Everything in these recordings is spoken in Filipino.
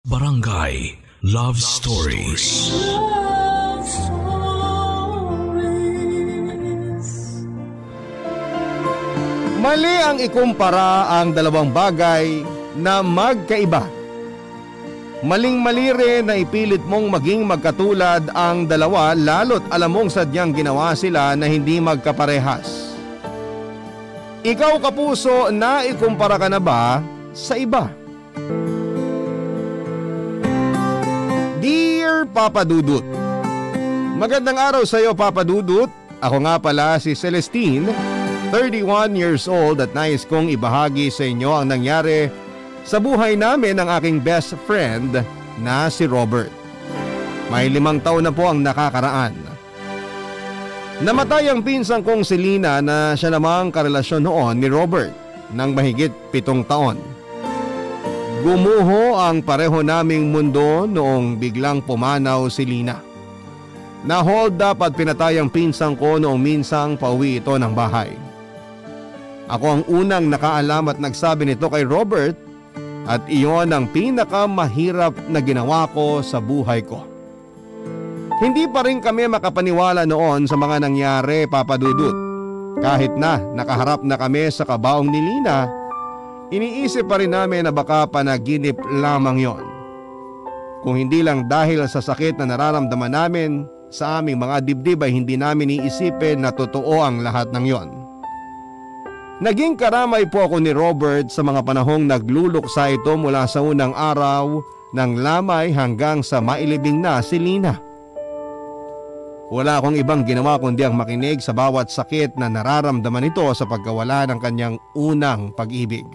Barangay Love Stories. Love Stories. Mali ang ikumpara ang dalawang bagay na magkaiba. Maling-mali rin na ipilit mong maging magkatulad ang dalawa lalo't alam mong sadyang ginawa sila na hindi magkaparehas. Ikaw kapuso, na ikumpara ka na ba sa iba? Dear Papa Dudut, magandang araw sa iyo Papa Dudut. Ako nga pala si Celestine, 31 years old at nais kong ibahagi sa inyo ang nangyari sa buhay namin ng aking best friend na si Robert. May 5 taon na po ang nakakaraan. Namatay ang pinsang kong si Lina na siya namang karelasyon noon ni Robert ng mahigit 7 taon. Gumuho ang pareho naming mundo noong biglang pumanaw si Lina. Na-hold up at pinatay ang pinsang ko noong minsang pauwi ito ng bahay. Ako ang unang nakaalam at nagsabi nito kay Robert at iyon ang pinakamahirap na ginawa ko sa buhay ko. Hindi pa rin kami makapaniwala noon sa mga nangyari, Papa Dudut. Kahit na nakaharap na kami sa kabaong ni Lina, iniisip pa rin namin na baka panaginip lamang yon. Kung hindi lang dahil sa sakit na nararamdaman namin sa aming mga dibdib ay hindi namin iisipin na totoo ang lahat ng yon. Naging karamay po ako ni Robert sa mga panahong nagluluksa ito mula sa unang araw ng lamay hanggang sa mailibing na si Lina. Wala akong ibang ginawa kundi ang makinig sa bawat sakit na nararamdaman ito sa pagkawala ng kanyang unang pag-ibig.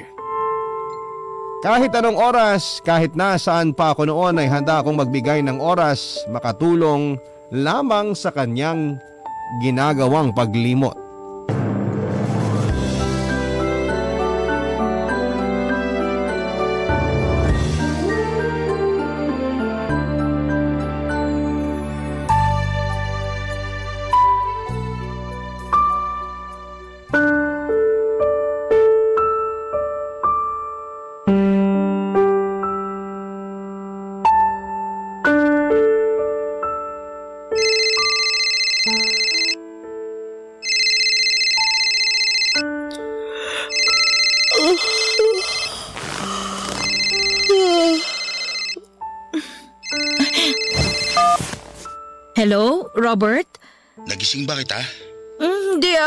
Kahit anong oras, kahit nasaan pa ako noon ay handa akong magbigay ng oras, makatulong lamang sa kanyang ginagawang paglimot. Hello, Robert? Nagising ba kita? Hindi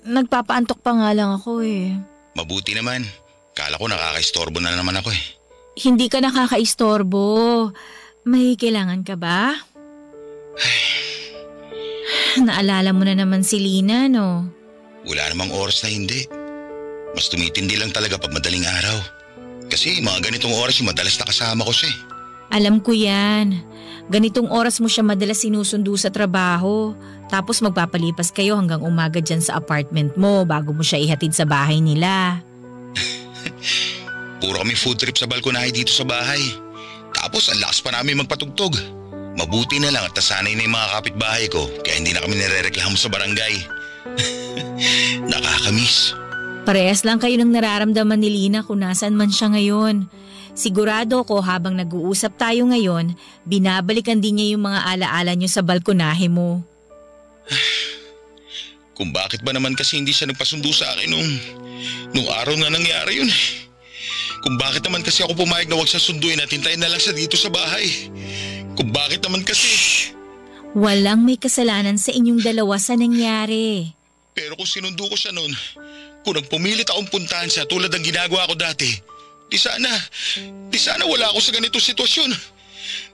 nagpapaantok pa nga lang ako eh. Mabuti naman. Kala ko nakakaistorbo na naman ako eh. Hindi ka nakakaistorbo. May kailangan ka ba? Naalala mo na naman si Lina, no? Wala namang oras na hindi. Mas tumitindi lang talaga pag madaling araw. Kasi mga ganitong oras yung madalas nakasama ko siya eh. Alam ko yan. Ganitong oras mo siya madalas sinusundo sa trabaho. Tapos magpapalipas kayo hanggang umaga dyan sa apartment mo bago mo siya ihatid sa bahay nila. Puro kami food trip sa balkonahe dito sa bahay. Tapos ang lakas pa namin magpatugtog. Mabuti na lang at nasanay na yung mga kapitbahay ko kaya hindi na kami nirereklamo sa barangay. Nakakamiss. Parehas lang kayo ng nararamdaman ni Lina kung nasaan man siya ngayon. Sigurado ko habang nag-uusap tayo ngayon, binabalikan din niya yung mga alaala niyo sa balkonahe mo. Kung bakit ba naman kasi hindi siya nagpasundo sa akin nung araw na nangyari yun. Kung bakit naman kasi ako pumayag na huwag siya sunduin at hintayin na lang siya dito sa bahay. Kung bakit naman kasi... Walang may kasalanan sa inyong dalawa sa nangyari. Pero kung sinundo ko siya noon, kung nagpumilit akong puntahan siya tulad ng ginagawa ko dati, Di sana wala ako sa ganitong sitwasyon.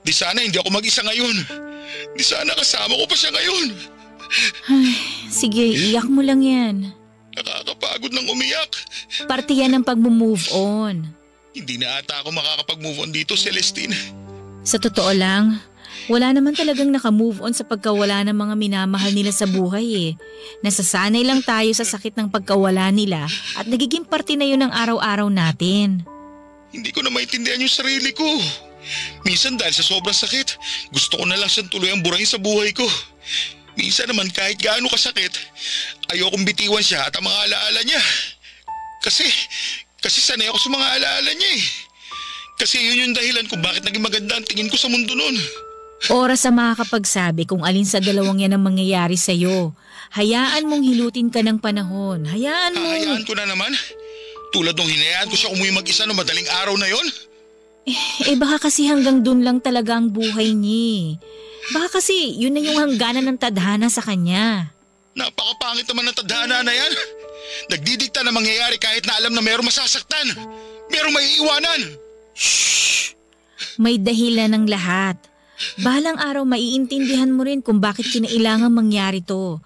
Di sana hindi ako mag-isa ngayon. Di sana kasama ko pa siya ngayon. Ay, sige, iyak mo lang yan. Nakakapagod ng umiyak. Parte yan ng pag-move on. Hindi na ata ako makakapag-move on dito, Celestine. Sa totoo lang, wala naman talagang naka-move on sa pagkawala ng mga minamahal nila sa buhay eh. Nasasanay lang tayo sa sakit ng pagkawala nila at nagiging parte na yun ng araw-araw natin. Hindi ko na maintindihan yung sarili ko. Minsan dahil sa sobrang sakit, gusto ko na lang siyang tuluyang burahin sa buhay ko. Minsan naman kahit gaano kasakit, ayokong bitiwan siya at ang mga alaala niya. Kasi sanay ako sa mga alaala niya eh. Kasi yun yung dahilan kung bakit naging maganda ang tingin ko sa mundo noon. Oras sa makakapagsabi kung alin sa dalawang yan ang mangyayari sa'yo. Hayaan mong hilutin ka ng panahon. Hayaan mo. Hayaan ko na naman. Tulad nung hinayaan ko siya umuwi mag-isa no madaling araw na yon. Baka kasi hanggang dun lang talaga ang buhay niya. Baka kasi yun na yung hangganan ng tadhana sa kanya. Napakapangit naman ng tadhana na yan. Nagdidikta na mangyayari kahit na alam na mayroong masasaktan. Mayroong maiiwanan. Shhh! May dahilan ng lahat. Balang araw maiintindihan mo rin kung bakit kinailangan mangyari to.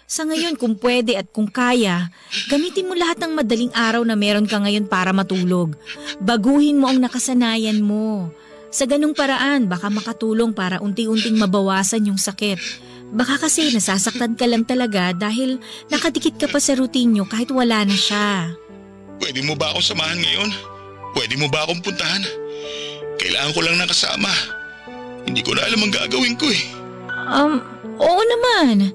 Sa ngayon kung pwede at kung kaya, gamitin mo lahat ng madaling araw na meron ka ngayon para matulog. Baguhin mo ang nakasanayan mo. Sa ganung paraan, baka makatulong para unti-unting mabawasan yung sakit. Baka kasi nasasaktan ka lang talaga dahil nakadikit ka pa sa routine nyo kahit wala na siya. Pwede mo ba akong samahan ngayon? Pwede mo ba akong puntahan? Kailangan ko lang ng kasama. Hindi ko na alam ang gagawin ko eh. Oo naman.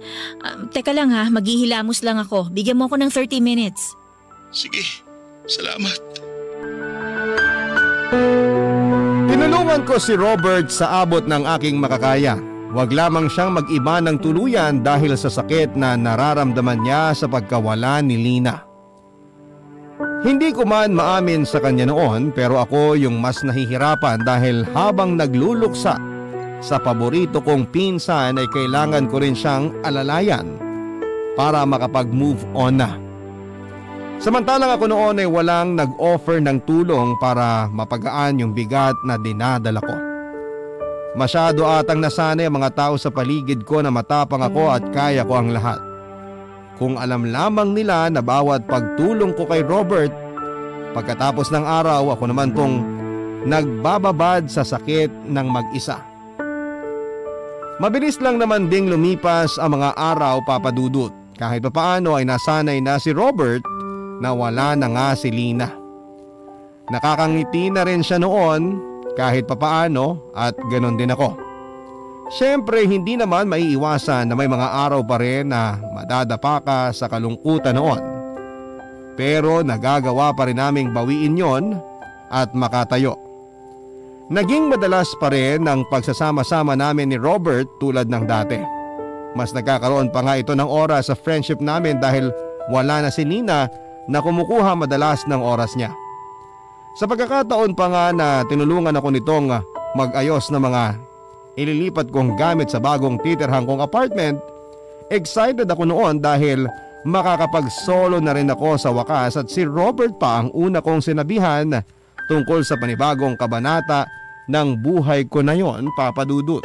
Teka lang ha, maghihilamos lang ako. Bigyan mo ako ng 30 minutes. Sige, salamat. Tinulungan ko si Robert sa abot ng aking makakaya. Huwag lamang siyang mag-iba ng tuluyan dahil sa sakit na nararamdaman niya sa pagkawala ni Lina. Hindi ko man maamin sa kanya noon pero ako yung mas nahihirapan dahil habang nagluluksa sa paborito kong pinsan ay kailangan ko rin siyang alalayan para makapag-move on na. Samantalang ako noon ay walang nag-offer ng tulong para mapagaan yung bigat na dinadala ko. Masyado atang nasanay ang mga tao sa paligid ko na matapang ako at kaya ko ang lahat. Kung alam lamang nila na bawat pagtulong ko kay Robert, pagkatapos ng araw ako naman tong nagbababad sa sakit ng mag-isa. Mabilis lang naman ding lumipas ang mga araw, Papa Dudut. Kahit papaano ay nasanay na si Robert na wala na nga si Lina. Nakakangiti na rin siya noon kahit papaano at ganon din ako. Siyempre hindi naman maiiwasan na may mga araw pa rin na madadapa ka sa kalungkutan noon. Pero nagagawa pa rin naming bawiin yon at makatayo. Naging madalas pa rin ang pagsasama-sama namin ni Robert tulad ng dati. Mas nagkakaroon pa nga ito ng oras sa friendship namin dahil wala na si Lina na kumukuha madalas ng oras niya. Sa pagkakataon pa nga na tinulungan ako nitong mag-ayos ng mga ililipat kong gamit sa bagong titirhan kong apartment, excited ako noon dahil makakapag-solo na rin ako sa wakas at si Robert pa ang una kong sinabihan tungkol sa panibagong kabanata ng buhay ko na yon, Papa Dudut.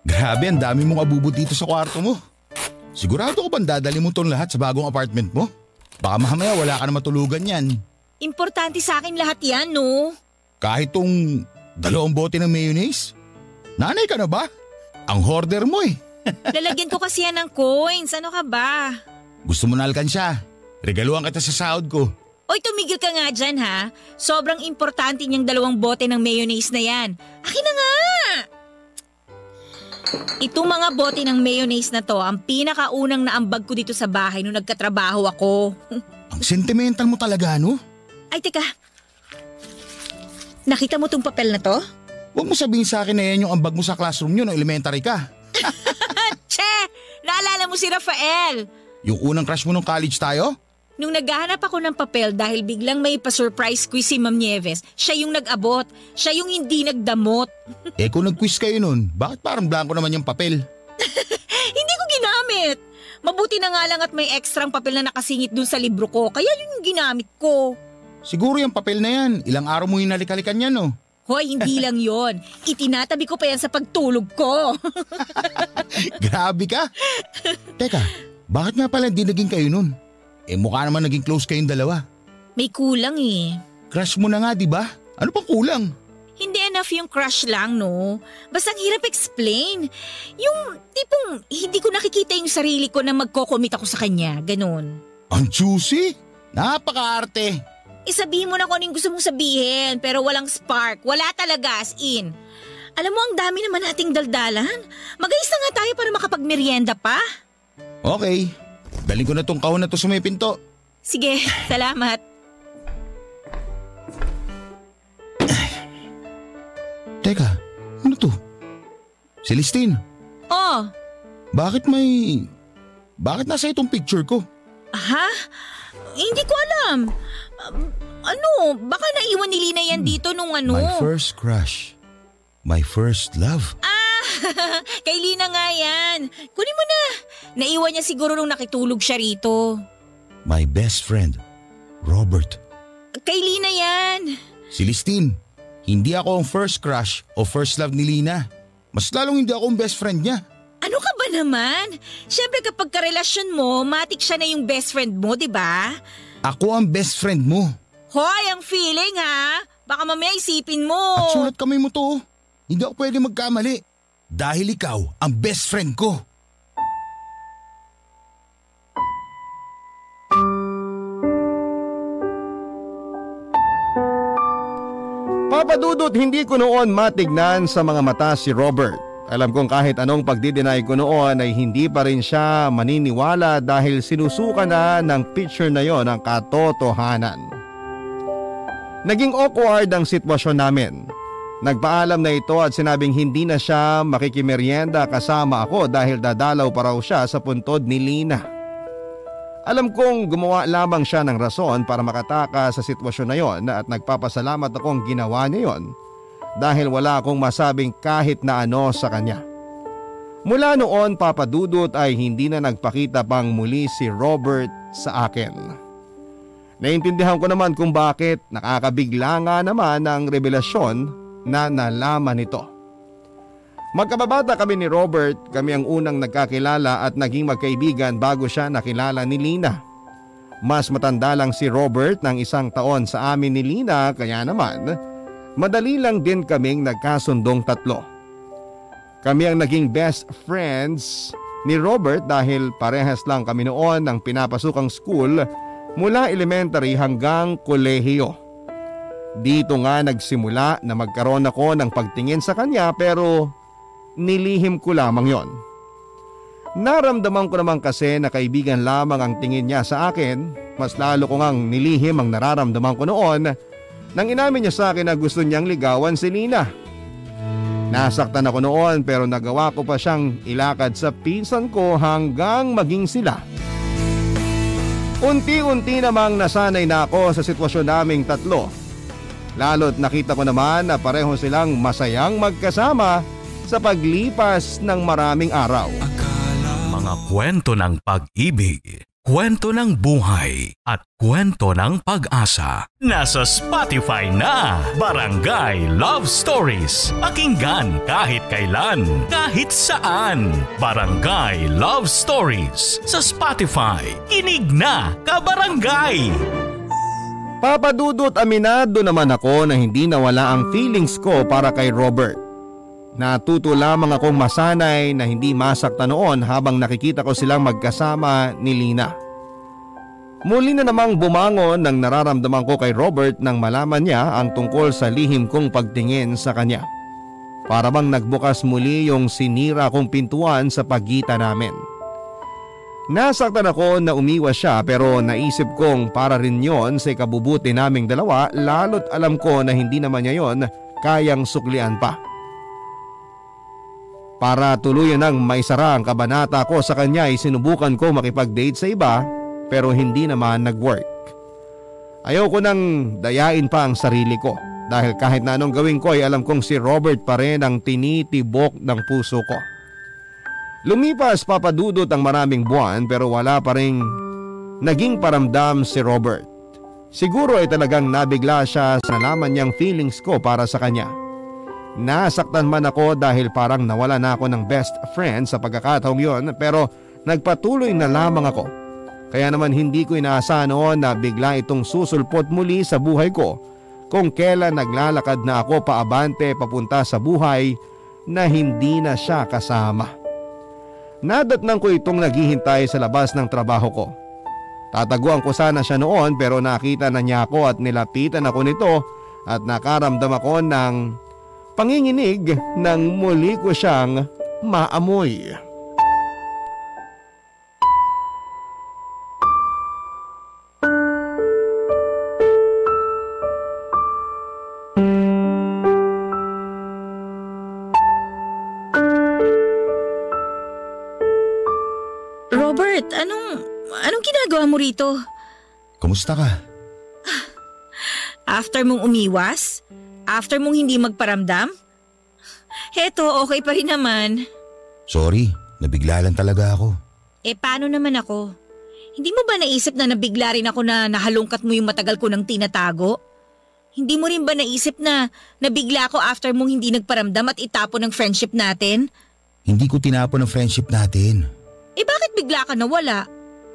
Grabe, ang dami mong abubot dito sa kwarto mo. Sigurado ko bang dadali mo tong lahat sa bagong apartment mo? Baka mamaya wala ka na matulugan yan. Importante sa akin lahat yan, no? Kahit tong 2 bote ng mayonnaise? Nanay ka na ba? Ang hoarder mo eh. Lalagyan ko kasi yan ng coins. Ano ka ba? Gusto mo na alkansya? Regaluhan kita sa sahod ko. Oy, tumigil ka nga dyan, ha? Sobrang importante niyang 2 bote ng mayonnaise na yan. Akin na nga! Itong mga bote ng mayonnaise na to, ang pinakaunang naambag ko dito sa bahay nung nagkatrabaho ako. Ang sentimental mo talaga, no? Ay, teka. Nakita mo tong papel na to? Huwag mo sabihin sa akin na yan yung ambag mo sa classroom nyo nung elementary ka. Che! Naalala mo si Rafael? Yung unang crush mo nung college tayo? Nung naghahanap ako ng papel dahil biglang may pa-surprise quiz si Ma'am Nieves, siya yung nag-abot. Siya yung hindi nagdamot. Kung nag-quiz kayo nun, bakit parang blanco naman yung papel? Hindi ko ginamit. Mabuti na nga lang at may ekstrang papel na nakasingit dun sa libro ko, kaya yun yung ginamit ko. Siguro yung papel na yan, ilang araw mo yung nalikalikan yan, no? Hoy, hindi lang yon. Itinatabi ko pa yan sa pagtulog ko. Grabe ka. Teka, bakit nga pala hindi naging kayo nun? Mukha naman naging close kayong dalawa. May kulang eh. Crush mo na nga, di ba? Ano pang kulang? Hindi enough yung crush lang, no? Basta ang hirap explain. Yung tipong hindi ko nakikita yung sarili ko na magko-commit ako sa kanya. Ganon. Ang juicy. Napaka-arte. Isabihin mo na kung anong gusto mong sabihin, pero walang spark. Wala talaga, as in. Alam mo, ang dami naman nating daldalan. Mag-ayos na nga tayo para makapagmerienda pa. Okay, galing ko na tong kahon na to sa may pinto. Sige, salamat. Teka, ano to? Celestine, Oh, bakit nasa itong picture ko? ha? Hindi ko alam. Baka naiwan ni Lina yan dito nung ano. My first crush. My first love. Kay Lina nga yan. Kunin mo na. Naiwan niya siguro nung nakitulog siya rito. My best friend, Robert. Kay Lina yan. Celestine, hindi ako ang first crush o first love ni Lina. Mas lalong hindi ako ang best friend niya. Ano ka ba naman? Siyempre kapag karelasyon mo, matik siya na yung best friend mo, di ba? Ako ang best friend mo. Hoy, ang feeling ha? Baka mamaya isipin mo. At sulat kamay mo to. Hindi ako pwede magkamali. Dahil ikaw ang best friend ko. Papa Dudut, hindi ko noon matignan sa mga mata si Robert. Alam kong kahit anong pagdideny ko noon ay hindi pa rin siya maniniwala dahil sinusuka na ng picture na yon ang katotohanan. Naging awkward ang sitwasyon namin. Nagpaalam na ito at sinabing hindi na siya makikimeryenda kasama ako dahil dadalaw pa raw siya sa puntod ni Lina. Alam kong gumawa lamang siya ng rason para makatakas sa sitwasyon na yon at nagpapasalamat akong ginawa niya yon dahil wala akong masabing kahit na ano sa kanya. Mula noon, Papa Dudut, ay hindi na nagpakita pang muli si Robert sa akin. Naintindihan ko naman kung bakit. Nakakabigla nga naman ang revelasyon na nalaman nito. Magkababata kami ni Robert, kami ang unang nagkakilala at naging magkaibigan bago siya nakilala ni Lina. Mas matanda lang si Robert ng 1 taon sa amin ni Lina kaya naman madali lang din kaming nagkasundong 3. Kami ang naging best friends ni Robert dahil parehas lang kami noon ng pinapasukang school mula elementary hanggang kolehiyo. Dito nga nagsimula na magkaroon ako ng pagtingin sa kanya pero nilihim ko lamang yon. Naramdaman ko naman kasi na kaibigan lamang ang tingin niya sa akin, mas lalo ko ngang nilihim ang nararamdaman ko noon nang inamin niya sa akin na gusto niyang ligawan si Lina. Nasaktan ako noon pero nagawa ko pa siyang ilakad sa pinsan ko hanggang maging sila. Unti-unti namang nasanay na ako sa sitwasyon naming 3. Lalo't nakita ko naman na pareho silang masayang magkasama sa paglipas ng maraming araw. Mga kwento ng pag-ibig, kwento ng buhay at kwento ng pag-asa. Nasa Spotify na, Barangay Love Stories. Pakinggan kahit kailan, kahit saan. Barangay Love Stories sa Spotify. Kinig na, kabarangay! Papa Dudut, aminado naman ako na hindi nawala ang feelings ko para kay Robert. Natuto lamang akong masanay na hindi masakta noon habang nakikita ko silang magkasama ni Lina. Muli na namang bumangon ng nararamdaman ko kay Robert nang malaman niya ang tungkol sa lihim kong pagtingin sa kanya. Para bang nagbukas muli yung sinira kong pintuan sa pagitan namin. Nasaktan ako na umiwas siya pero naisip kong para rin yon sa ikabubuti naming dalawa lalo't alam ko na hindi naman niya yon kayang suklian pa. Para tuluyan ng maisara ang kabanata ko sa kanya ay sinubukan ko makipag-date sa iba pero hindi naman nag-work. Ayaw ko nang dayain pa ang sarili ko dahil kahit na anong gawin ko ay alam kong si Robert pa rin ang tinitibok ng puso ko. Lumipas, Papa Dudut, ang maraming buwan pero wala pa ring naging paramdam si Robert. Siguro ay talagang nabigla siya sa nalaman niyang feelings ko para sa kanya. Nasaktan man ako dahil parang nawala na ako ng best friend sa pagkakataong yon pero nagpatuloy na lamang ako. Kaya naman hindi ko inaasahan noon na bigla itong susulpot muli sa buhay ko kung kailan naglalakad na ako paabante papunta sa buhay na hindi na siya kasama. Nadatnang ko itong naghihintay sa labas ng trabaho ko. Tataguan ko sana siya noon pero nakita na niya ako at nilapitan ako nito at nakaramdam ako ng panginginig nang muli ko siyang maamoy. Robert, anong ginagawa mo rito? Kumusta ka? After mong umiwas? After mong hindi magparamdam? Heto, okay pa rin naman. Sorry, nabigla lang talaga ako. Paano naman ako? Hindi mo ba naisip na nabigla rin ako na nahalungkat mo yung matagal ko nang tinatago? Hindi mo rin ba naisip na nabigla ako after mong hindi nagparamdam at itapon ng friendship natin? Hindi ko tinapon ang friendship natin. Bakit bigla ka nawala?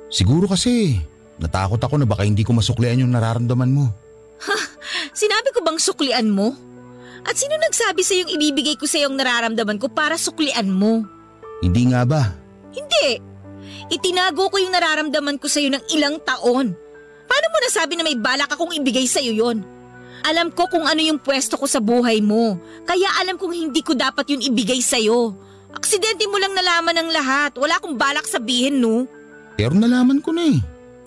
Siguro kasi natakot ako na baka hindi ko masuklian yung nararamdaman mo. Sinabi ko bang suklian mo? At sino nagsabi sa yung ibibigay ko sa yung nararamdaman ko para suklian mo? Hindi nga ba? Hindi. Itinago ko yung nararamdaman ko sa iyo ng ilang taon. Paano mo nasabi na may balak akong ibigay sa iyo yon? Alam ko kung ano yung pwesto ko sa buhay mo. Kaya alam kong hindi ko dapat yun ibigay sa iyo. Aksidente mo lang nalaman ng lahat. Wala akong balak sabihin, no? Pero nalaman ko na eh.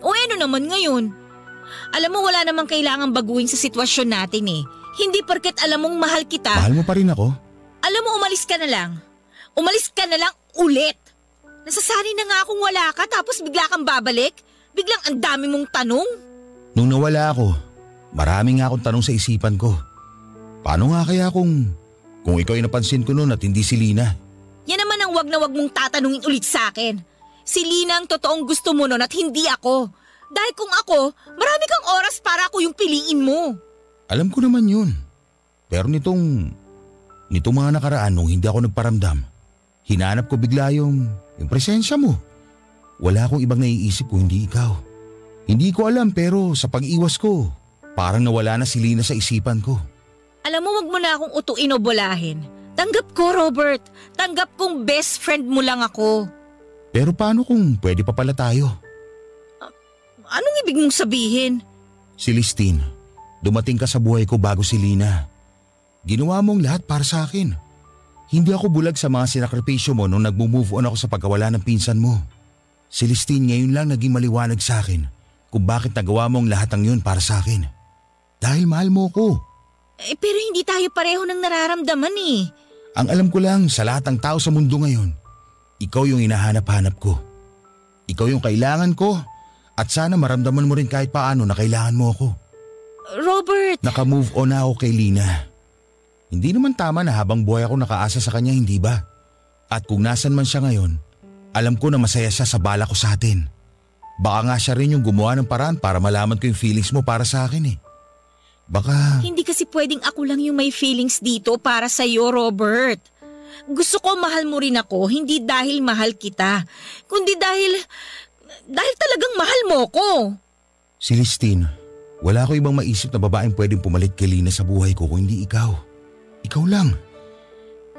O ano naman ngayon? Alam mo wala namang kailangang baguhin sa sitwasyon natin eh. Hindi porket alam mong mahal kita. Mahal mo pa rin ako? Alam mo umalis ka na lang. Umalis ka na lang ulit. Nasasanay na nga akong wala ka tapos bigla kang babalik. Biglang ang dami mong tanong. Nung nawala ako, marami nga akong tanong sa isipan ko. Paano nga kaya kung ikaw ay napansin ko noon at hindi si Lina? Yan naman ang wag na wag mong tatanungin ulit sa akin. Si Lina ang totoong gusto mo noon at hindi ako. Dahil kung ako, marami kang oras para ako yung piliin mo. Alam ko naman yun. Pero nitong mga nakaraan nung hindi ako nagparamdam, hinanap ko bigla yung presensya mo. Wala akong ibang naiisip kung hindi ikaw. Hindi ko alam pero sa pag-iwas ko, parang nawala na si Lina sa isipan ko. Alam mo wag mo na akong utuin o bolahin. Tanggap ko, Robert. Tanggap kong best friend mo lang ako. Pero paano kung pwede pa pala tayo? Anong ibig mong sabihin? Celestine, dumating ka sa buhay ko bago si Lina. Ginawa mong lahat para sa akin. Hindi ako bulag sa mga sinakripisyo mo nung nag-move on ako sa pagkawala ng pinsan mo. Celestine, ngayon lang naging maliwanag sa akin kung bakit nagawa mong lahat ng yun para sa akin. Dahil mahal mo ko. Pero hindi tayo pareho ng nararamdaman eh. Ang alam ko lang sa lahat ng tao sa mundo ngayon, ikaw yung hinahanap-hanap ko. Ikaw yung kailangan ko at sana maramdaman mo rin kahit paano na kailangan mo ako. Robert! Naka-move on na ako kay Lina. Hindi naman tama na habang buhay ako nakaasa sa kanya, hindi ba? At kung nasan man siya ngayon, alam ko na masaya siya sa bala ko sa atin. Baka nga siya rin yung gumawa ng paraan para malaman ko yung feelings mo para sa akin eh. Baka… Hindi kasi pwedeng ako lang yung may feelings dito para sa'yo, Robert. Gusto ko mahal mo rin ako, hindi dahil mahal kita, kundi dahil talagang mahal mo ko. Celestine, wala ko ibang maisip na babaeng pwedeng pumalit kay Lina sa buhay ko kung hindi ikaw. Ikaw lang.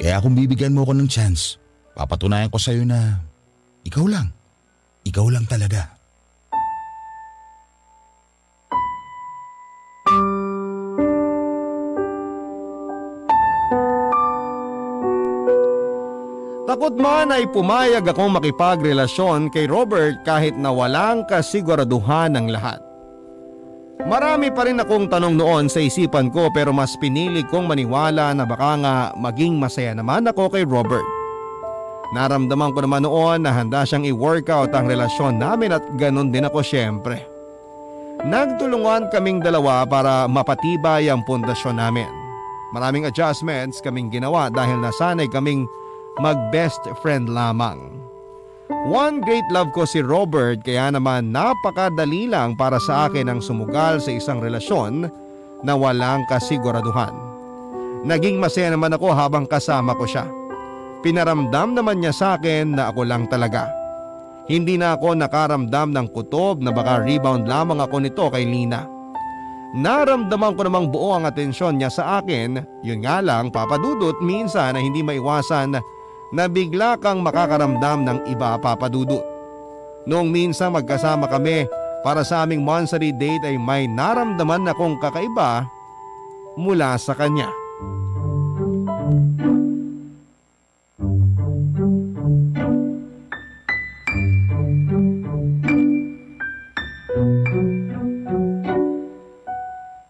Kaya kung bibigyan mo ako ng chance, papatunayan ko sa'yo na ikaw lang. Ikaw lang talaga. Takot man ay pumayag akong makipagrelasyon kay Robert kahit na walang kasiguraduhan ng lahat. Marami pa rin akong tanong noon sa isipan ko pero mas pinili kong maniwala na baka nga maging masaya naman ako kay Robert. Naramdaman ko naman noon na handa siyang i-workout ang relasyon namin at ganun din ako syempre. Nagtulungan kaming dalawa para mapatibay ang pundasyon namin. Maraming adjustments kaming ginawa dahil nasanay kaming mag-best friend lamang. One great love ko si Robert kaya naman napakadali lang para sa akin ang sumugal sa isang relasyon na walang kasiguraduhan. Naging masaya naman ako habang kasama ko siya. Pinaramdam naman niya sa akin na ako lang talaga. Hindi na ako nakaramdam ng kutob na baka rebound lamang ako nito kay Lina. Naramdaman ko namang buo ang atensyon niya sa akin, yun nga lang papadudot minsan na hindi maiwasan na bigla kang makakaramdam ng iba papadudot. Noong minsan magkasama kami, para sa aming monthly date ay may naramdaman akong kakaiba mula sa kanya.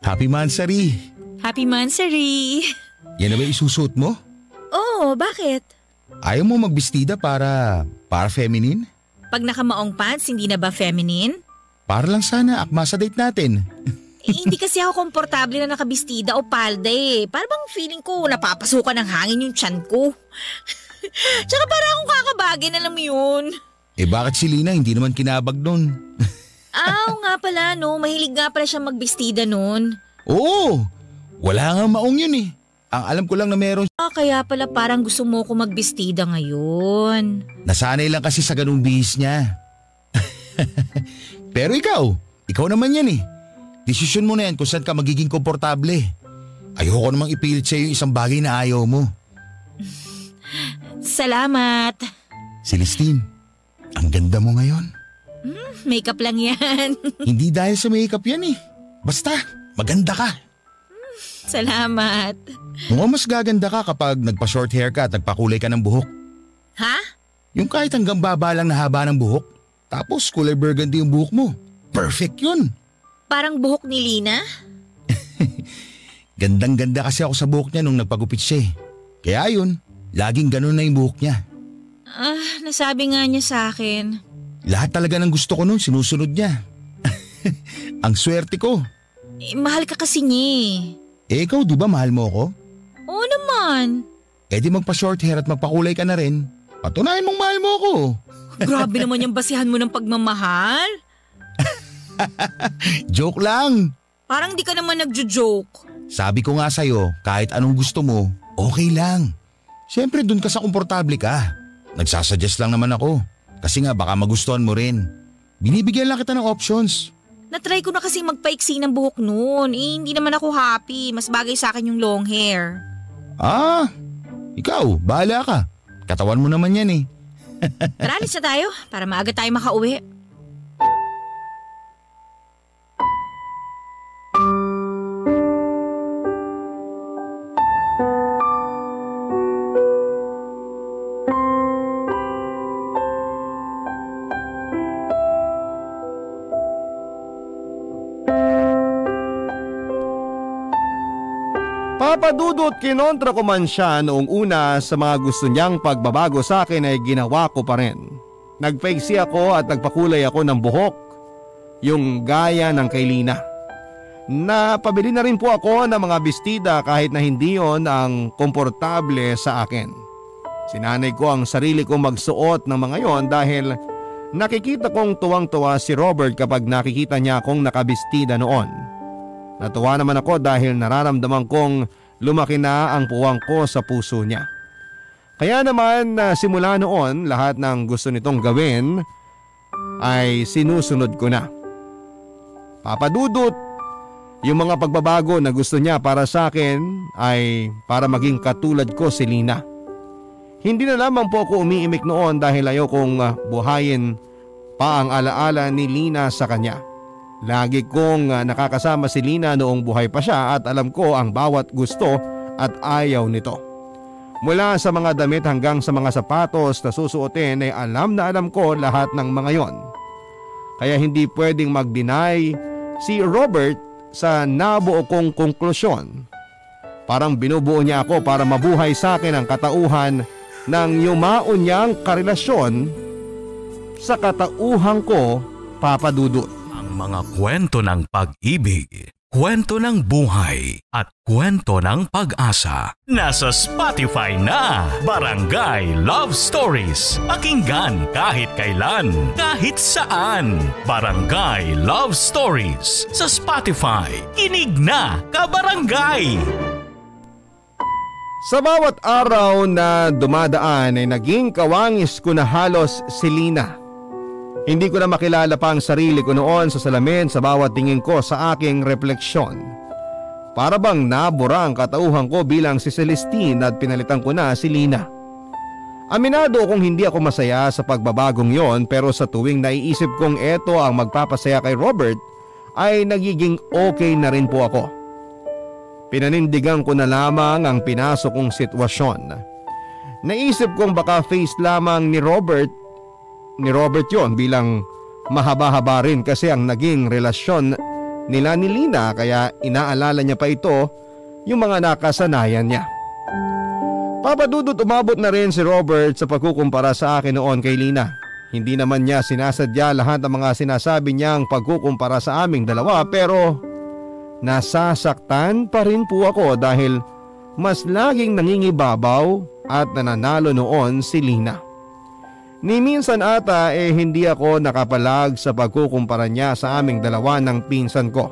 Happy Mansari! Happy Mansari! Yan na ba isusuot mo? Oh, bakit? Ayaw mo magbistida para feminine? Pag nakamaong pants, hindi na ba feminine? Para lang sana akma sa date natin. Hindi kasi ako komportable na nakabistida o palda eh. Para bang feeling ko napapasukan ng hangin yung tiyan ko. Tsaka para akong kakabagin, alam mo yun. Bakit si Lina hindi naman kinabag nun? Oo nga pala no, mahilig nga pala siya magbistida nun. Oo, wala nga maong yun eh. Ang alam ko lang na meron. Kaya pala parang gusto mo ko magbistida ngayon. Nasanay lang kasi sa ganung bihis niya. Pero ikaw naman yan eh. Desisyon mo na yan kung saan ka magiging komportable. Ayoko namang ipilit sa'yo yung isang bagay na ayaw mo. Salamat. Celestine, ang ganda mo ngayon. Makeup lang yan. Hindi dahil sa makeup yan eh. Basta, maganda ka. Salamat. Mukhang mas gaganda ka kapag nagpa-short hair ka at nagpakulay ka ng buhok. Ha? Yung kahit hanggang baba lang na haba ng buhok, tapos kulay burgundy yung buhok mo. Perfect yun. Parang buhok ni Lina? Gandang-ganda kasi ako sa buhok niya nung nagpagupit siya eh. Kaya yun, laging ganun na yung buhok niya. Nasabi nga niya sa akin. Lahat talaga ng gusto ko nun, sinusunod niya. Ang swerte ko. Mahal ka kasi niya. Ikaw di ba mahal mo ako? Oo naman. Di magpa-short hair at magpakulay ka na rin. Patunayan mong mahal mo ako. Grabe naman yung basihan mo ng pagmamahal. Joke lang. Parang di ka naman nagjo-joke. Sabi ko nga sa'yo, kahit anong gusto mo, okay lang. Siyempre dun ka sa komportable ka. Nagsasuggest lang naman ako. Kasi nga baka magustuhan mo rin. Binibigyan lang kita ng options. Natry ko na kasi magpaiksi ng buhok noon. Hindi naman ako happy. Mas bagay sa akin yung long hair. Ikaw, bahala ka. Katawan mo naman yan eh. Tara, alis na tayo para maaga tayo makauwi. Papadudot kinontra ko man siya noong una sa mga gusto niyang pagbabago sa akin ay ginawa ko pa rin. Nagpaiksi ako at nagpakulay ako ng buhok, yung gaya ng kay Lina. Napabili na rin po ako ng mga bestida kahit na hindi yon ang komportable sa akin. Sinanay ko ang sarili kong magsuot ng mga yon dahil nakikita kong tuwang-tuwa si Robert kapag nakikita niya akong nakabestida noon. Natuwa naman ako dahil nararamdaman kong lumaki na ang puwang ko sa puso niya. Kaya naman simula noon lahat ng gusto nitong gawin ay sinusunod ko na. Papadudot, yung mga pagbabago na gusto niya para sa akin ay para maging katulad ko si Lina. Hindi na lamang po ako umiimik noon dahil ayokong buhayin pa ang alaala ni Lina sa kanya. Lagi kong nakakasama si Lina noong buhay pa siya at alam ko ang bawat gusto at ayaw nito. Mula sa mga damit hanggang sa mga sapatos na susuotin ay alam na alam ko lahat ng mga yon. Kaya hindi pwedeng mag-deny si Robert sa nabuo kong konklusyon. Parang binubuo niya ako para mabuhay sa akin ang katauhan ng yumaon niyang karelasyon sa katauhan ko, Papadudot. Mga kwento ng pag-ibig, kwento ng buhay at kwento ng pag-asa. Nasa Spotify na, Barangay Love Stories. Pakinggan kahit kailan, kahit saan. Barangay Love Stories sa Spotify. Kinig na, kabarangay! Sa bawat araw na dumadaan ay naging kawangis ko na halos si Lina. Hindi ko na makilala pa ang sarili ko noon sa salamin sa bawat tingin ko sa aking refleksyon. Para bang nabura ang katauhan ko bilang si Celestine at pinalitan ko na si Lina. Aminado kung hindi ako masaya sa pagbabagong yon, pero sa tuwing naiisip kong eto ang magpapasaya kay Robert ay nagiging okay na rin po ako. Pinanindigan ko na lamang ang pinasok kong sitwasyon. Naisip kong baka face lamang ni Robert yon bilang mahaba-haba rin kasi ang naging relasyon nila ni Lina, kaya inaalala niya pa ito yung mga nakasanayan niya. Papa Dudut, umabot na rin si Robert sa pagkukumpara sa akin noon kay Lina. Hindi naman niya sinasadya lahat ng mga sinasabi niyang pagkukumpara sa aming dalawa, pero nasasaktan pa rin po ako dahil mas laging nangingibabaw at nananalo noon si Lina. Ni minsan ata hindi ako nakapalag sa pagkukumpara niya sa aming dalawa ng pinsan ko.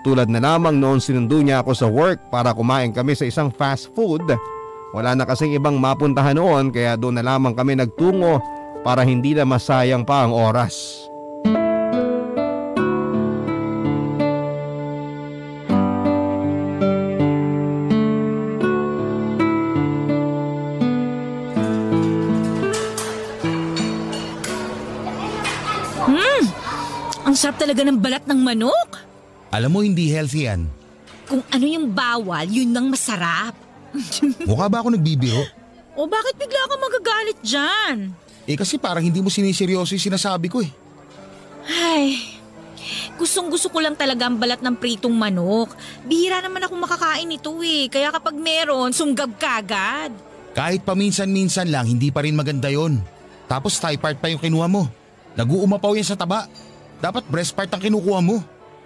Tulad na lamang noon sinundo niya ako sa work para kumain kami sa isang fast food. Wala na kasing ibang mapuntahan noon kaya doon na lamang kami nagtungo para hindi na masayang pa ang oras. Ang sarap talaga ng balat ng manok. Alam mo hindi healthy yan. Kung ano yung bawal, yun nang masarap. Mukha ba ako nagbibiro? O bakit bigla ka magagalit dyan? Kasi parang hindi mo siniseryoso yung sinasabi ko eh. Ay, gustong-gusto ko lang talaga ang balat ng pritong manok. Bihira naman ako makakain nito kaya kapag meron, sunggab ka agad. Kahit paminsan-minsan lang, hindi pa rin maganda yon. Tapos thigh part pa yung kinuha mo. Nag-uumapaw yan sa taba. Dapat breast part ang kinukuha mo.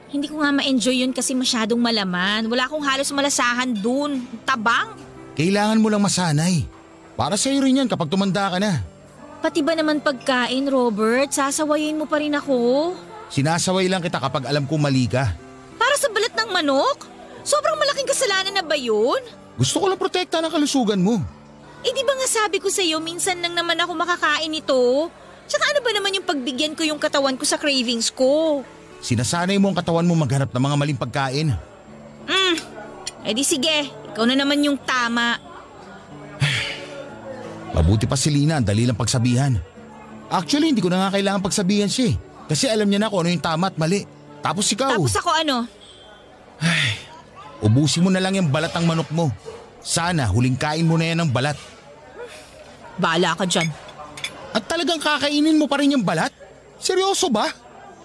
Hindi ko nga ma-enjoy yun kasi masyadong malaman. Wala akong halos malasahan dun. Tabang. Kailangan mo lang masanay. Para sa'yo rin yan kapag tumanda ka na. Pati ba naman pagkain, Robert? Sasawayin mo pa rin ako? Sinasaway lang kita kapag alam kong mali ka. Para sa balat ng manok? Sobrang malaking kasalanan na ba yun? Gusto ko lang protekta ng kalusugan mo. Di ba nga sabi ko sa'yo, minsan lang naman ako makakain ito. Tsaka ano ba naman yung pagbigyan ko yung katawan ko sa cravings ko? Sinasanay mo ang katawan mo maghanap ng mga maling pagkain. Di sige, ikaw na naman yung tama. Mabuti pa si Lina, ang dali lang pagsabihan. Actually, hindi ko na nga kailangan pagsabihan siya kasi alam niya na kung ano yung tama at mali. Tapos ikaw. Tapos ako ano? Ubusin mo na lang yung balat ng manok mo. Sana huling kain mo na yan ng balat. Bahala ka dyan. At talagang kakainin mo pa rin yung balat? Seryoso ba?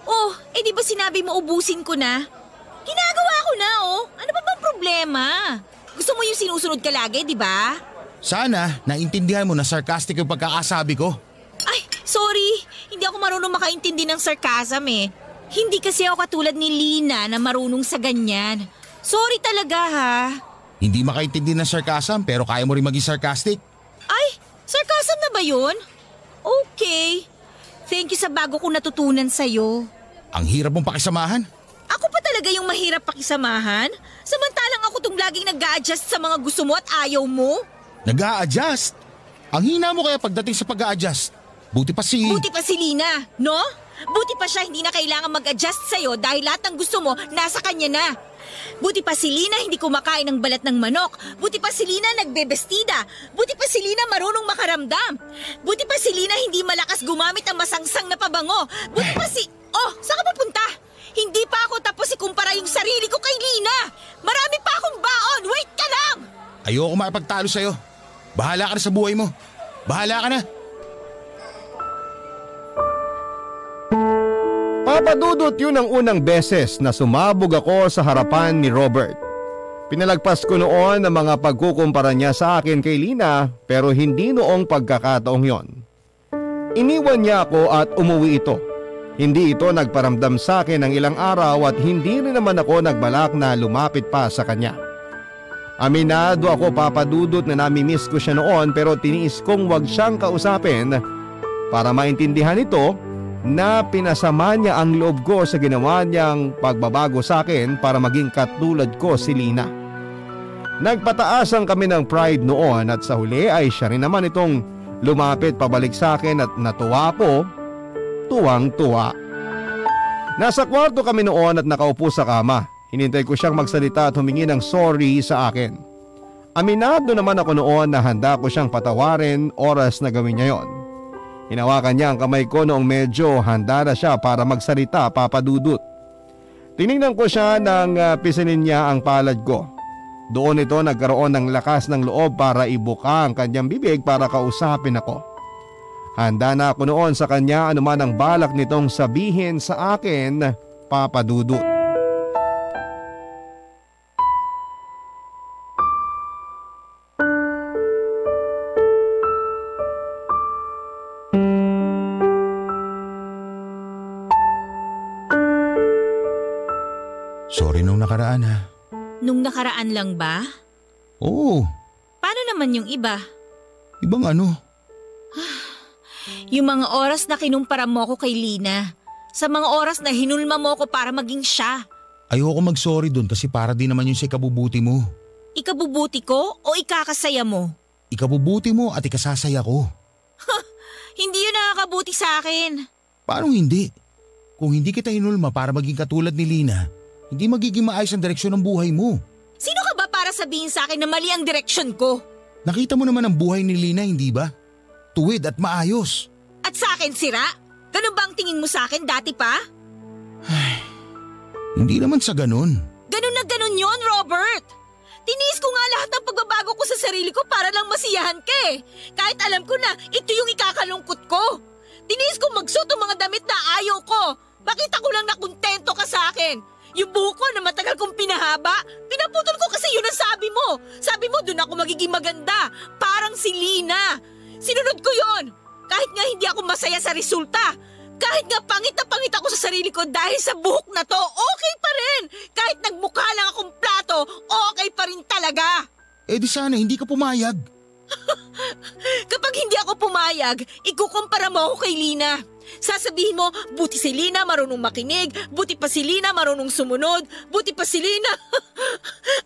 Oh, di ba sinabi mo ubusin ko na? Ginagawa ko na Ano ba bang problema? Gusto mo yung sinusunod ka lagi, di ba? Sana naintindihan mo na sarcastic yung pagkakasabi ko. Ay, sorry. Hindi ako marunong makaintindi ng sarcasm Hindi kasi ako katulad ni Lina na marunong sa ganyan. Sorry talaga ha. Hindi makaintindi ng sarcasm pero kaya mo rin maging sarcastic. Ay, sarcasm na ba yun? Okay. Thank you sa bago kong natutunan sa'yo. Ang hirap mong pakisamahan. Ako pa talaga yung mahirap pakisamahan? Samantalang ako tong laging nag-a-adjust sa mga gusto mo at ayaw mo? Nag-a-adjust? Ang hina mo kaya pagdating sa pag-a-adjust. Buti pa si Lina, no? Buti pa siya hindi na kailangan mag-adjust sa'yo dahil lahat ng gusto mo nasa kanya na. Buti pa si Lina hindi kumakain ng balat ng manok. Buti pa si Lina nagbebestida. Buti pa si Lina marunong makaramdam. Buti pa si Lina hindi malakas gumamit ng masangsang na pabango. Buti pa si... Oh, saan ka papunta? Hindi pa ako tapos ikumpara yung sarili ko kay Lina. Marami pa akong baon. Wait ka lang! Ayoko makipagtalo sa'yo. Bahala ka na sa buhay mo. Bahala ka na. Papa Dudut, yun ang unang beses na sumabog ako sa harapan ni Robert. Pinalagpas ko noon ang mga pagkukumpara niya sa akin kay Lina pero hindi noong pagkakataong yon. Iniwan niya ako at umuwi ito. Hindi ito nagparamdam sa akin ng ilang araw at hindi rin naman ako nagbalak na lumapit pa sa kanya. Aminado ako, Papa Dudut, na nami-miss ko siya noon pero tiniis kong wag siyang kausapin para maintindihan ito na pinasama niya ang loob ko sa ginawa niyang pagbabago sa akin para maging katulad ko si Lina. Nagpataasan kami ng pride noon at sa huli ay siya rin naman itong lumapit pabalik sa akin at natuwa po, tuwang-tuwa. Nasa kwarto kami noon at nakaupo sa kama. Hinintay ko siyang magsalita at humingi ng sorry sa akin. Aminado naman ako noon na handa ko siyang patawarin oras na gawin niya yon. Hinawakan niya ang kamay ko noong medyo handa na siya para magsalita, Papa Dudut. Tiningnan ko siya nang pisanin niya ang palad ko. Doon ito nagkaroon ng lakas ng loob para ibuka ang kanyang bibig para kausapin ako. Handa na ako noon sa kanya anuman ang balak nitong sabihin sa akin, Papa Dudut. Sorry nung nakaraan ha. Nung nakaraan lang ba? Oo, Paano naman yung iba? ibang ano. Yung mga oras na kinumpara mo ko kay Lina. Sa mga oras na hinulma mo ko para maging siya. Ayoko mag-sorry dun kasi para din naman yun sa ikabubuti mo. Ikabubuti ko o ikakasaya mo? Ikabubuti mo at ikasasaya ko. Hindi yun nakakabuti sa akin. Paano hindi? Kung hindi kita hinulma para maging katulad ni Lina, hindi magiging maayos ang direksyon ng buhay mo. Sino ka ba para sabihin sa akin na mali ang direksyon ko? Nakita mo naman ang buhay ni Lina, hindi ba? Tuwid at maayos. At sa akin sira? Ganun ba ang tingin mo sa akin dati pa? Hindi naman sa ganun. Ganun na ganun yon, Robert. Tiniis ko nga lahat ng pagbabago ko sa sarili ko para lang masiyahan ka eh. Kahit alam ko na ito yung ikakalungkot ko. Tiniis ko magsuot ng mga damit na ayaw ko. Bakit ako lang nakontento ka sa akin? Yung buhok ko na matagal kong pinahaba, pinaputol ko kasi yun ang sabi mo. Sabi mo doon ako magiging maganda, parang si Lina. Sinunod ko yon. Kahit nga hindi ako masaya sa resulta. Kahit nga pangit na pangit ako sa sarili ko dahil sa buhok na to, okay pa rin. Kahit nagmukha lang akong plato, okay pa rin talaga. Eh di sana hindi ka pumayag. Kapag hindi ako pumayag, ikukumpara mo ako kay Lina. Sasabihin mo, buti si Lina marunong makinig, buti pa si Lina marunong sumunod, buti pa si Lina.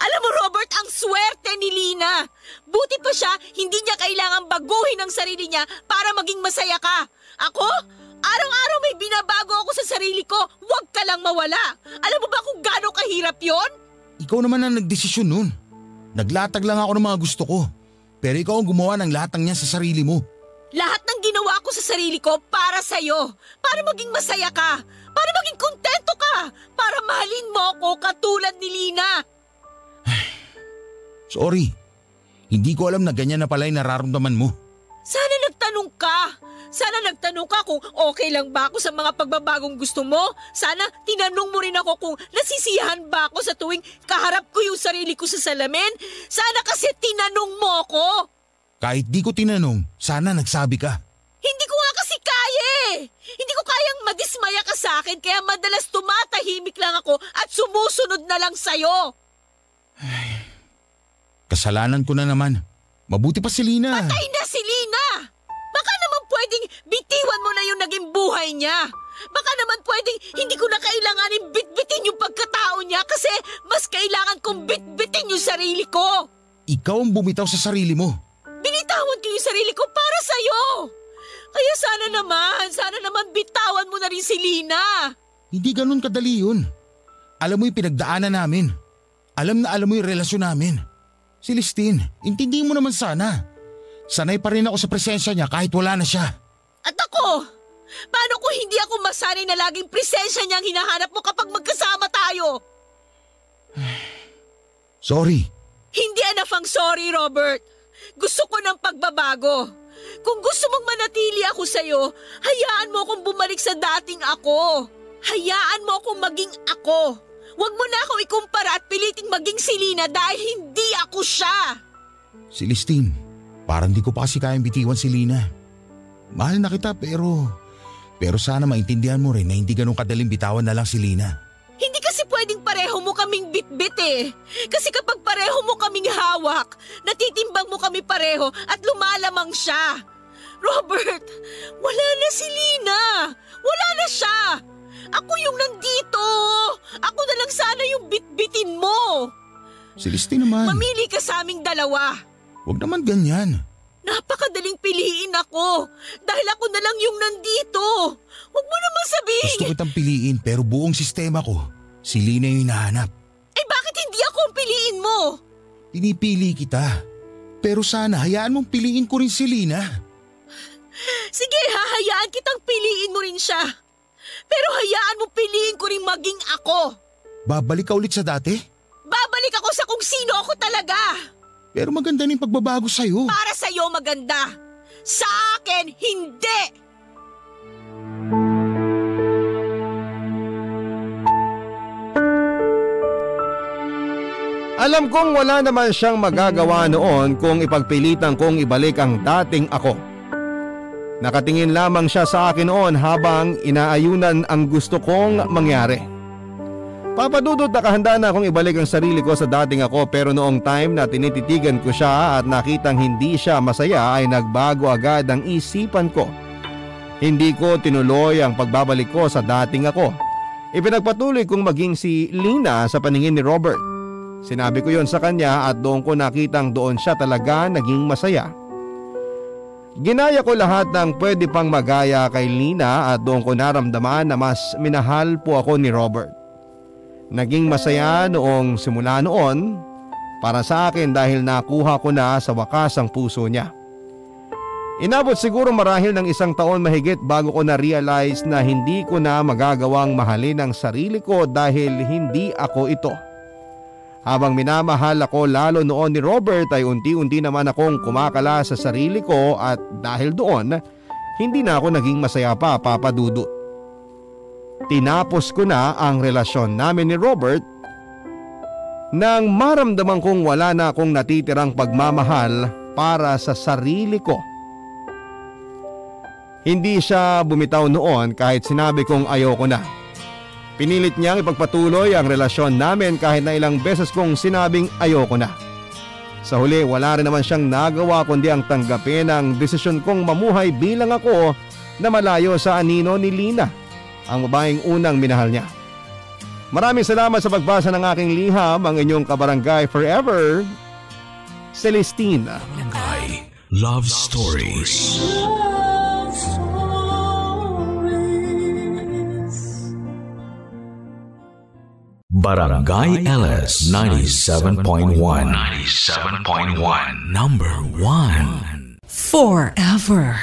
Alam mo Robert, ang swerte ni Lina. Buti pa siya, hindi niya kailangang baguhin ang sarili niya para maging masaya ka. Ako? Araw-araw may binabago ako sa sarili ko, huwag ka lang mawala. Alam mo ba kung gaano kahirap yon? Ikaw naman ang nagdesisyon nun. Naglatag lang ako ng mga gusto ko. Pero ikaw ang gumawa ng lahat ng niya sa sarili mo. Lahat ng ginawa ko sa sarili ko para sa'yo. Para maging masaya ka. Para maging kontento ka. Para mahalin mo ako katulad ni Lina. Sorry. Hindi ko alam na ganyan na pala yung nararamdaman mo. Sana nagtanong ka. Sana nagtanong ka kung okay lang ba ako sa mga pagbabagong gusto mo. Sana tinanong mo rin ako kung nasisiyahan ba ako sa tuwing kaharap ko yung sarili ko sa salamin. Sana kasi tinanong mo ako. Kahit di ko tinanong, sana nagsabi ka. Hindi ko nga kasi kaya eh. Hindi ko kayang madismaya ka sa akin kaya madalas tumatahimik lang ako at sumusunod na lang sa'yo. Kasalanan ko na naman. Mabuti pa si Lina. Patay na si Lina! Baka naman pwedeng bitiwan mo na yung naging buhay niya. Baka naman pwedeng hindi ko na kailanganin bitbitin yung pagkatao niya kasi mas kailangan kong bitbitin yung sarili ko. Ikaw ang bumitaw sa sarili mo. Binitawan ko yung sarili ko para sa'yo. Kaya sana naman bitawan mo na rin si Lina. Hindi ganun kadali yun. Alam mo yung pinagdaanan namin. Alam mo yung relasyon namin. Celestine, intindihin mo naman sana. Sanay pa rin ako sa presensya niya kahit wala na siya. At ako? Paano kung hindi ako masanay na laging presensya niya ang hinahanap mo kapag magkasama tayo? Sorry. Hindi enough ang sorry, Robert. Gusto ko ng pagbabago. Kung gusto mong manatili ako sa'yo, hayaan mo akong bumalik sa dating ako. Hayaan mo akong maging ako. Huwag mo na ako ikumpara at piliting maging si Lina dahil hindi ako siya. Celestine, parang di ko pa kasi kayang bitiwan si Lina. Mahal na kita pero sana maintindihan mo rin na hindi ganun kadaling bitawan na lang si Lina. Hindi kasi pwedeng pareho mo kaming bitbit eh. Kasi kapag pareho mo kaming hawak, natitimbang mo kami pareho at lumalamang siya. Robert, wala na si Lina. Wala na siya. Ako yung nandito. Ako na lang sana yung bitbitin mo. Celestine naman. Mamili ka sa aming dalawa. Huwag naman ganyan. Napakadaling piliin ako. Dahil ako na lang yung nandito. Huwag mo naman sabihin. Gusto kitang piliin pero buong sistema ko, si Lina yung hinahanap. Eh bakit hindi ako ang piliin mo? Pinipili kita. Pero sana hayaan mong piliin ko rin si Lina. Sige, hahayaan kitang piliin mo rin siya. Pero hayaan mo piliin ko rin maging ako. Babalik ka ulit sa dati? Babalik ako sa kung sino ako talaga. Pero maganda na yung pagbabago sa'yo. Para sa'yo maganda. Sa akin, hindi. Alam kong wala naman siyang magagawa noon kung ipagpilitan kong ibalik ang dating ako. Nakatingin lamang siya sa akin noon habang inaayunan ang gusto kong mangyari. Papadudot nakahanda na akong ibalik ang sarili ko sa dating ako, pero noong time na tinititigan ko siya at nakitang hindi siya masaya ay nagbago agad ang isipan ko. Hindi ko tinuloy ang pagbabalik ko sa dating ako. Ipinagpatuloy kong maging si Lina sa paningin ni Robert. Sinabi ko yon sa kanya at doon ko nakitang doon siya talaga naging masaya. Ginaya ko lahat ng pwede pang magaya kay Lina at doon ko naramdaman na mas minahal po ako ni Robert. Naging masaya noong simula noon para sa akin dahil nakuha ko na sa wakas ang puso niya. Inabot siguro marahil ng 1 taon mahigit bago ko na-realize na hindi ko na magagawang mahalin ang sarili ko dahil hindi ako ito. Habang minamahal ako lalo noon ni Robert ay unti-unti naman akong kumakala sa sarili ko at dahil doon, hindi na ako naging masaya pa, Papa Dudut. Tinapos ko na ang relasyon namin ni Robert nang maramdaman kong wala na akong natitirang pagmamahal para sa sarili ko. Hindi siya bumitaw noon kahit sinabi kong ayoko na. Pinilit niyang ipagpatuloy ang relasyon namin kahit na ilang beses kong sinabing ayoko na. Sa huli, wala rin naman siyang nagawa kundi ang tanggapin ang desisyon kong mamuhay bilang ako na malayo sa anino ni Lina, ang babaeng unang minahal niya. Maraming salamat sa pagbasa ng aking liham, ang inyong kabarangay forever, Celestine. Barangay Love Stories. Barangay LS 97.1. 97.1. Number 1. Forever.